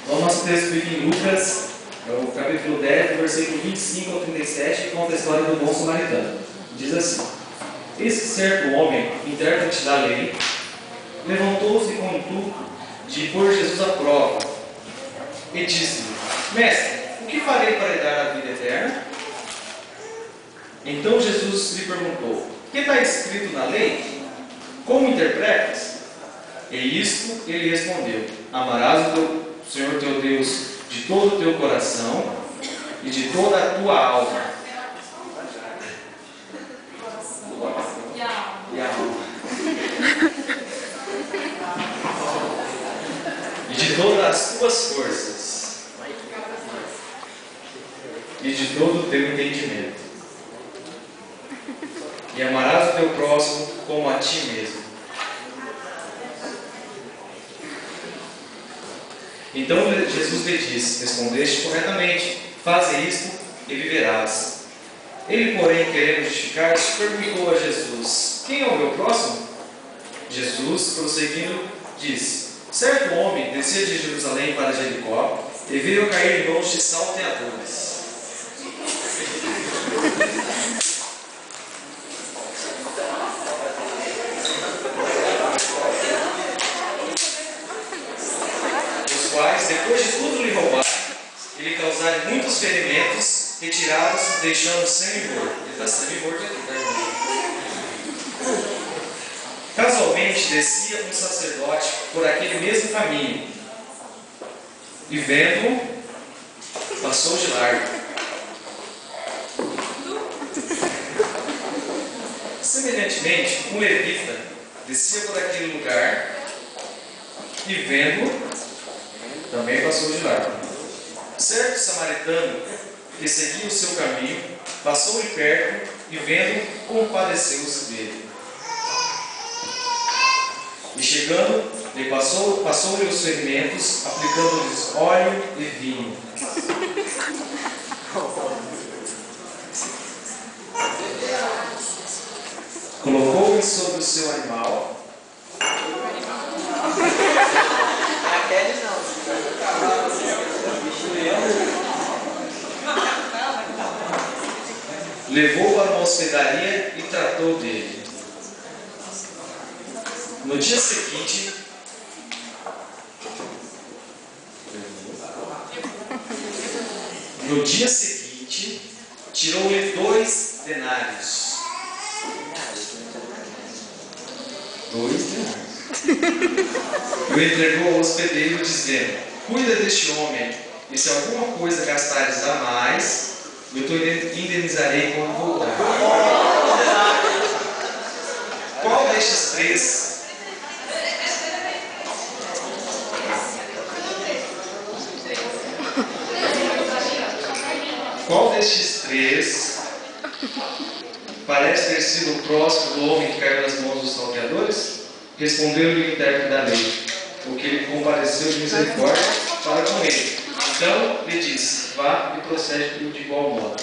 O nosso texto fica em Lucas, o capítulo 10, do versículo 25 ao 37, que conta a história do bom samaritano. Diz assim: Eis que certo homem, intérprete da lei, levantou-se com o intuito de pôr Jesus à prova, e disse-lhe: Mestre, o que farei para herdar a vida eterna? Então Jesus lhe perguntou: que está escrito na lei? Como interpretas? E isto ele respondeu: Amarás o Senhor teu Deus de todo o teu coração e de toda a tua alma. E a alma. E de todas as tuas forças. E de todo o teu entendimento. E amarás o teu próximo como a ti mesmo. Então Jesus lhe disse: Respondeste corretamente, faze isto e viverás. Ele, porém, querendo justificar-se, perguntou a Jesus: Quem é o meu próximo? Jesus, prosseguindo, disse: Certo homem descia de Jerusalém para Jericó e veio a cair em mãos de salteadores. Depois de tudo lhe roubar, ele causar muitos ferimentos, retirados, deixando sangue morto. Ele está sangue morto aqui, tá, irmão? Casualmente descia um sacerdote por aquele mesmo caminho, e vendo-o, passou de largo. Semelhantemente, um levita descia por aquele lugar, e vendo-o, também passou de largo. Certo samaritano que seguia o seu caminho passou de perto e, vendo, compadeceu-se dele. E chegando, lhe passou-lhe os ferimentos, aplicando-lhes óleo e vinho. Colocou-o sobre o seu animal. Levou para uma hospedaria e tratou dele. No dia seguinte, tirou-lhe 2 denários. 2 denários. E o entregou ao hospedeiro, dizendo: Cuida deste homem, e se alguma coisa gastares a mais, eu te indenizarei quando voltar. Qual destes 3 parece ter sido o próximo do homem que caiu nas mãos dos salteadores? Respondeu-lhe o intérprete da lei, porque ele compareceu de misericórdia para com ele. Então lhe disse: Vá e procede de igual modo.